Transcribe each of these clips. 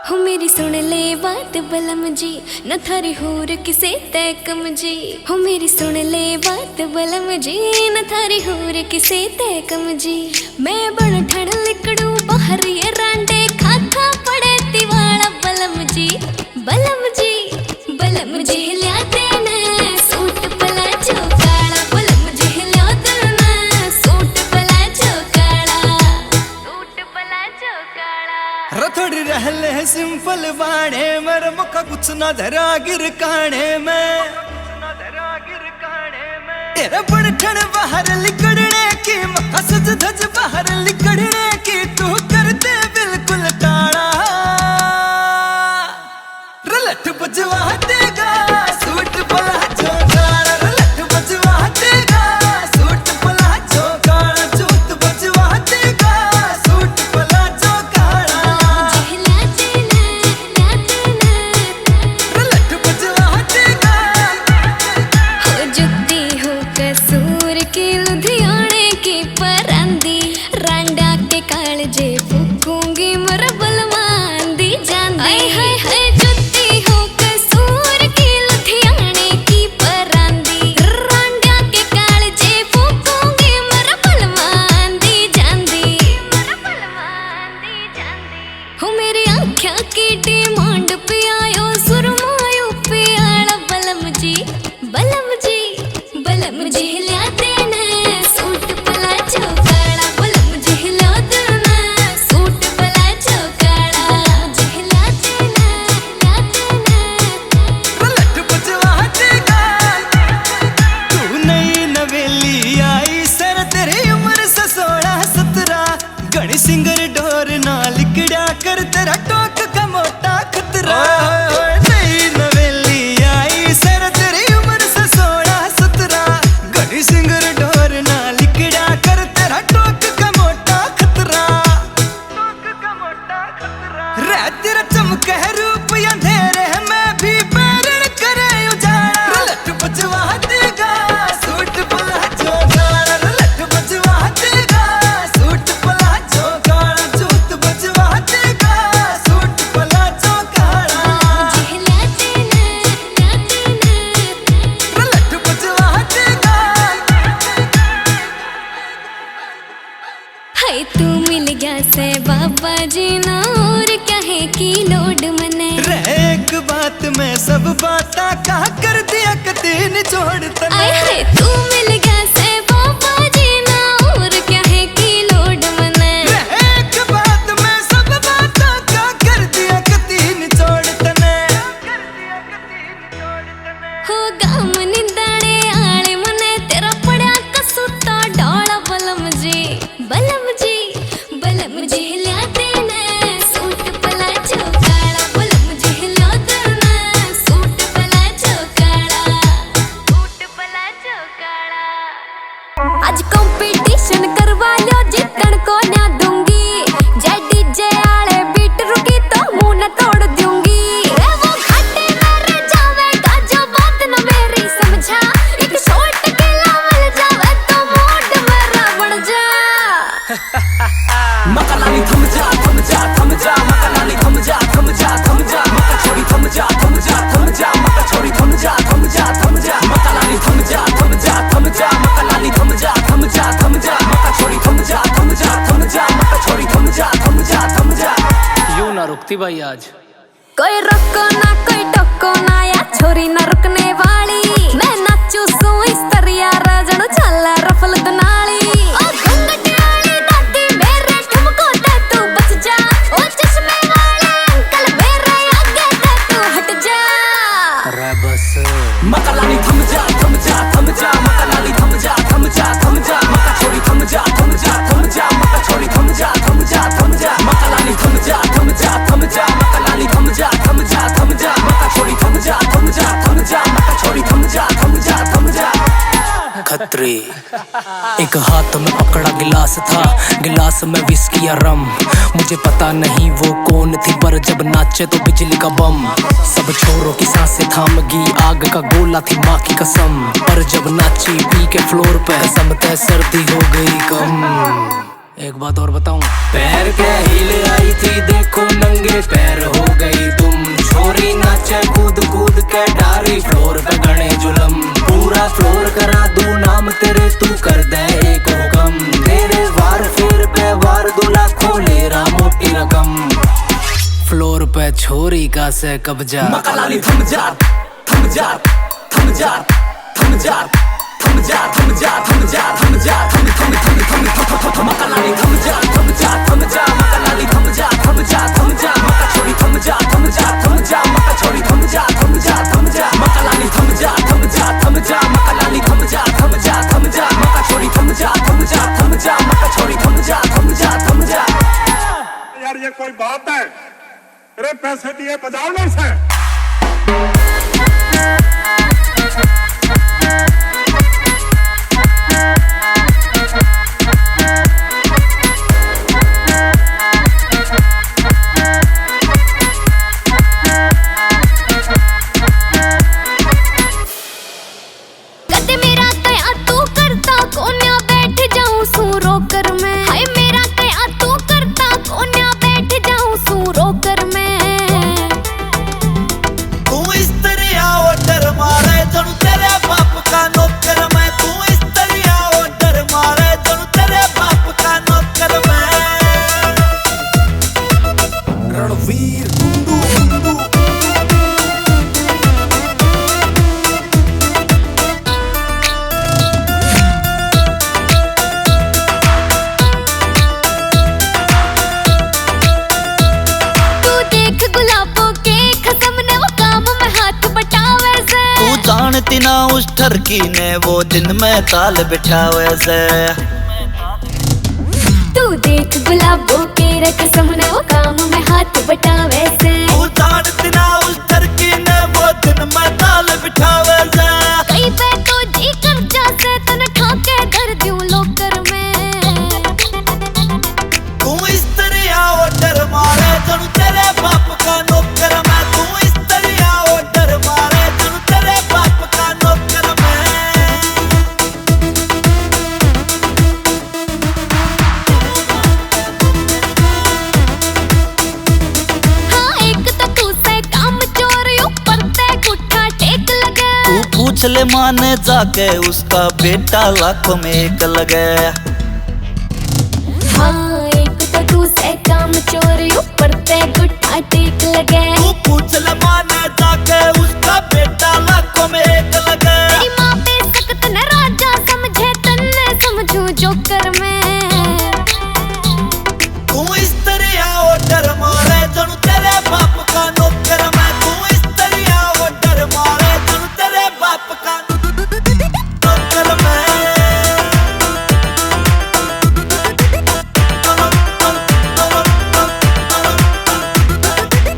हो मेरी सुन ले बात बलम जी, न थारी होर किसे तय कम जी। हो मेरी सुन ले बात बलम जी, न थारी होर किसे तय कम जी। मैं बन ठण लिकड़ू बाहर ये रांडे, खाखा पड़े तिवाड़ा बलम जी। बलम जी बलम जी ल्याते न सूट पला चौकाड़ा, बलम जी ल्याते न सूट पला चौकाड़ा, सूट पला चौकाड़ा। रथोड़ी रहले सिंपल बाणे, मेरे मुखा कुछ न धरा गिर काने में। तेरे बड़ ठण बाहर लिकड़ने की, मखा सज धज बाहर लिकड़ने की, तू कर दे बिल्कुल टाड़ा। रलट बजवा देगा सूट पला चौकाड़ा, रलट बजवा देगा सूट पला चौकाड़ा, जूत बजवा देगा सूट पला चौकाड़ा। रलट बजवा देगा। हो जुत्ती हो कसूर की, लुधियाने की परांदी, रांडा के कालजे फूकूंगी मोर बलवांदी जांदी। हाय हाय हाय जुत्ती हो कसूर की, लुधियाने की परांदी, रांडा के कालजे फूकूंगी मोर बलवांदी जांदी, मोर बलवांदी जांदी। हो मेरी आँखिया की डिमांड पे आयो सुरमायो प्याला बलम जी। बलम जी बलम जी ल्याते न सूट पला चौकाड़ा, बलम जी ल्याते न सूट पला चौकाड़ा, जी ल्याते न रलट बजवा देगा। तू नई नवेली आई सर, तेरी उम्र से 16-17, गणी सिंगर डोर ना लिकड़ा कर, तेरा टोक का मोटा खतरा। नई नवेली आई सर, तेरी उम्र से 16-17, गणी सिंगर डोर ना लिकड़ा कर, तेरा टोक का मोटा खतरा। टोक का मोटा खतरा। रह तेरा चमक है रूप अंधेरे है, मैं भी बैरण करे उजाड़ा। रलट बजवा देगा सूट पला चौकाड़ा, रलट बजवा देगा सूट पला चौकाड़ा, जूत बजवा देगा सूट पला चौकाड़ा। जी ल्याते न रलट बजवा देगा। हाय तू मिल गया से बाबा जी ना, और क्या है की लोड मने। रह एक बात में सब बाता कहा कर दिया कदी निचोड़ तने। आय हाय तू मिल गया से बाबा जी ना, और क्या है की लोड मने। एक बात में सब बातों का कर दिया कदी निचोड़ तने। हो गाम निंदाड़े आले मने, तेरा पड़ा कसूता डाला बलम जी। बलम जी बलम जी ल्याते न सूट पला चौकाड़ा, बलम जी ल्याते न सूट पला चौकाड़ा, सूट पला चौकाड़ा। आज कंपटीशन करवा लो, जीतन को ना दूंगी, जय डीजे आले बीट रुकी तो मुंह न तोड़ दूंगी। रे वो घाटे में रह जावेगा जो बात न मेरी समझा, एक शॉट के लावल जावे तो मूड मेरा बन जा। मकालानी थम जा थम जा थम जा, मकालानी थम जा थम जा थम जा, मका छोड़ी थम जा थम जा थम जा, मका छोड़ी थम जा थम जा थम जा, मकालानी थम जा थम जा थम जा, मकालानी थम जा थम जा थम जा, मका छोड़ी थम जा थम जा थम जा, मका छोड़ी थम जा थम जा थम जा। यूं ना रुकती भाई आज। कोई रोको ना कोई टोको ना, या छोरी ना रुकने वाली, मैं नाचू सू इस तरिया राजन चला रफल दनाली। ओ घुंघट वाली दादी मेरे ठुमको दे तू बच जा, ओ चश्मे वाले अंकल मेरे आगे दे तू हट जा। रे बस मकालानी थम जा थम जा थम जा, मकालानी थम जा थम जा थम जा, मका छोड़ी थम जा थम जा थम जा, मका छोड़ी थम जा थम जा थम जा, मकालानी थम जा थम जा थम जा, मकालानी थम जा थम जा थम जा, मका छोड़ी थम जा थम जा थम जा, मका छोड़ी थम जा थम जा थम जा। खतरे एक हाथ में पकड़ा गिलास था, गिलास में विस्की या रम, मुझे पता नहीं वो कौन थी, पर जब नाचे तो बिजली का बम। सब छोरों की सांसें थाम गई, आग का गोला थी माँ की कसम, पर जब नाची पी के फ्लोर पे कसम तय सर्दी हो गई कम। एक बात और बताऊं, पैर के हील आई थी देखो नंगे पैर हो गए नीचे कूद कूद के डारी फ्लोर पे गणे जुलम पूरा फ्लोर करा दूं नाम तेरे तू कर दे एक हुक्म तेरे वार फेर पे वार 2 लाखों ले रहा मोटी रकम फ्लोर पे छोरी का से कब्जा मकालाली थम जा थम जा थम जा थम जा थम जा थम जा थम जा थम जा थम थम थम थम थम मकालाली थम जा थम जा थम जा मकालाली थम जा थम जा थम जा मका छोरी थम जा थम जा थम जा मका छोरी थम जा थम जा थम जा मकालाली थम जा थम जा थम जा मकालाली थम जा थम जा थम जा मका छोरी थम जा थम जा थम जा मका छोरी थम जा थम जा थम जा। यार ये कोई बात है? अरे पैसे दिए बजाओ ना उसे। जानती ना उस ठरकी ने वो दिन में ताल बिठावे से तू देख गुलाबों के रकसम ने वो काम में हाथ बटावे से तू जानती ना उस ठरकी ने वो दिन में ताल बिठावे से कहीं पे तो जी कर जा से तन ठाके धर दूं लोकर में तू इस तरह ऑर्डर मारे जनु तेरे बाप का नौकर मैं तू इस तरह ऑर्डर मारे जनु तेरे बाप का नौकर मैं। हाँ एक तो तू से काम चोर ऊपर ते गुठा टेक लगे तू पूछ ले माने जाके उसका बेटा लाखों में एक लगे। हाँ एक तो तू से काम चोर ऊपर ते गुठा टेक लगे तू पूछ ले माने जाके उसका बेटा लाखों में एक लगे। तेरी माँ पे सख्त न राजा समझे तन्ने समझूं जोकर में तू इस तरह ऑर्डर मारे जनु तेरे बाप का नौकर मैं तू इस तरह ऑर्डर मारे जनु तेरे बाप का नौकर मैं।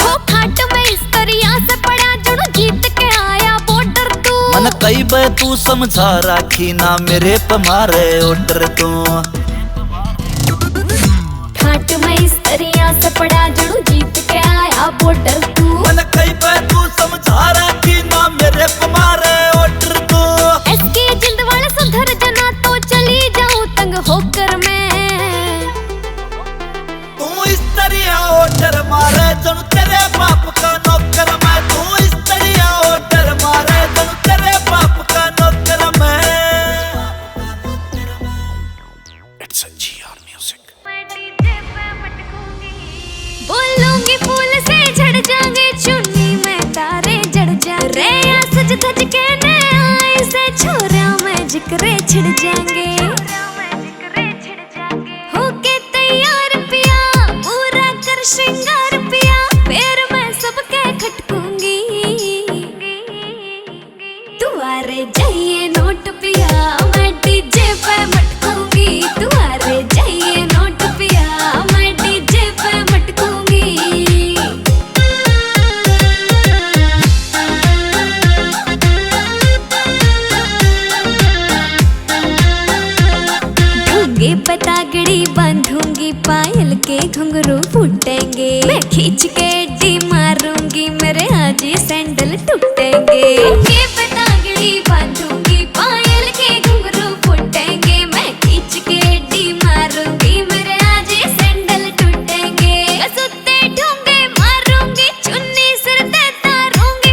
हो खाट में इस तरह से पड़ा जनु जीत के आया बॉर्डर तू मन कई बे तू समझा राखी ना मेरे पे मारे ऑर्डर तू खाट में इस तरह से पड़ा जनु जीत के आया बॉर्डर तू मन कई बे तू समझा राखी ना मेरे पे मारे ऑर्डर तू इसके जिंद वाले सुधर जना तो चली जाऊं तंग होकर मैं तू इस तरह ऑर्डर मारे जनु तेरे बाप का नौकर मैं तू इस तरह ऑर्डर मारे जनु तेरे बाप का नौकर मैं। It's a GR music. बोलूंगी फूल से झड़ जाएंगे चुन्नी में तारे जड़ जा रे या सज धज के ने आई से छोरा में जिक्रे छिड़ जाएंगे होके तैयार पिया पूरा कर श्रृंगार पिया पैर में सबके खटकूंगी तुम्हारे जाइए नोट पिया मैं डीजे पे मटकूंगी तुम्हारे जाइए नोट पिया मैं डीजे पे मटकूंगी ढूंगे पतागड़ी बांधूंगी पायल के घुंघरू फूटेंगे मैं खींच के डी मारूंगी मेरे आज ही सैंडल टूटेंगे ढूंगे पतागड़ी बांधूंगी पायल के घुंघरू फूटेंगे मैं खींच के डी मारूंगी मेरे आज ही सैंडल टूटेंगे सुत्ते ढूंगे मारूंगी चुन्नी सिर ते तारूंगी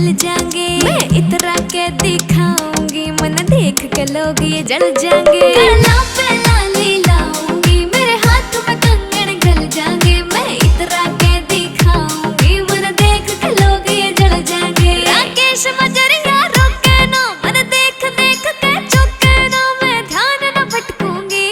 जल जाएंगे। मैं इतरा के दिखाऊंगी, मन देख के लोग ये जल जाएंगे। गला पे लाली लाऊंगी, मेरे हाथ में कंगन गल जाएंगे। मैं इतरा के दिखाऊंगी, मन देख के लोग ये जल जाएंगे। राकेश मजरिया रोके ना, मन देख देख के चौके ना, मैं ध्यान न भटकूंगी।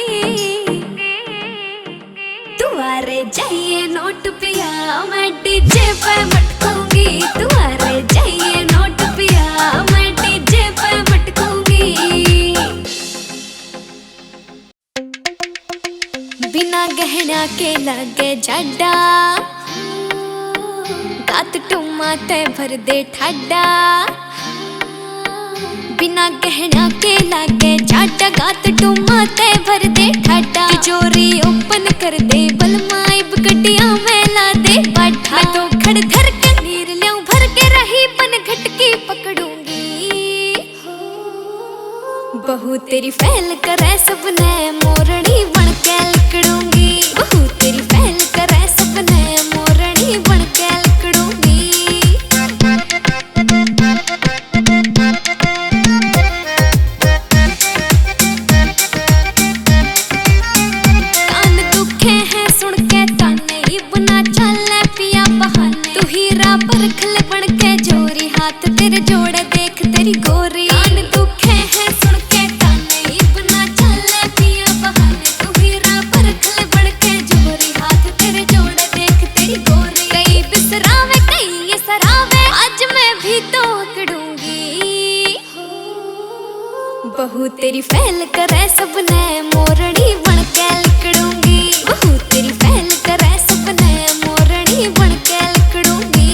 तुम्हारे जाइए नोट पिया, मैं डीजे पे मटकूंगी। तुम्हारे जाइए नोट पिया, मैं डीजे पे मटकूंगी। बिना गहना के लगे जाडा, गात टुमा ते भर दे ठाडा। बिना गहना के लागे जाडा, गात टुमा ते भर दे ठाडा। तिजोरी ओपन कर दे बलमाइब, गड्डियां में ला दे बाठा। मैं तो खड़ धर के नीर ल्याऊं भर के, रही पन घटकी पकड़ूंगी। बहू तेरी फैल करे सबने, मोरनी बन के लिकड़ूंगी। बहू तेरी फैल करे सबने, मोरनी बन के लिकड़ूंगी। कान दुखे हैं सुन के ताने, इबना चले पिया बहाने। तू हीरा परखल बन के जोरी, हाथ तेरे जोड़े देख तेरी गोरी। कान दुखे हैं सुन के ताने, इबना चले पिया बहाने। तू हीरा परखल बन के जोरी, हाथ तेरे जोड़े देख तेरी गोरी। कई बिसरावे कई ये सरावे, आज मैं भी तो अकड़ूंगी। बहू तेरी फैल करे सबने, मोरनी बन के लिकड़ूंगी। बहू तेरी फैल करे सबने, मोरनी बन के लिकड़ूंगी।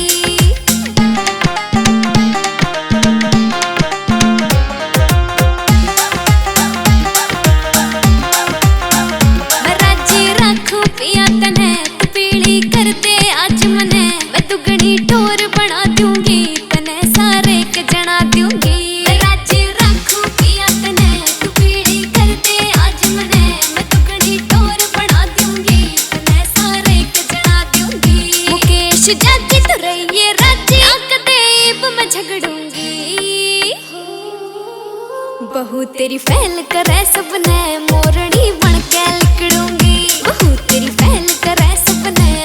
मैं राजी राखूं पिया तने, तू पीली कर दे आज मने। मैं दुगनी टोर बना दूंगी, तने सारे के जना दूंगी। मैं राजी राखूं पिया तने, तू पीली कर दे आज मने। मैं दुगनी टोर बना दूंगी, तने सारे के जना दूंगी। मुकेश जाती तो रहिए राजी, आंख देब मैं झगड़ूंगी। बहू तेरी फैल करे सबने, मोरनी बन के लिकड़ूंगी। बहू तेरी फैल करे सबने,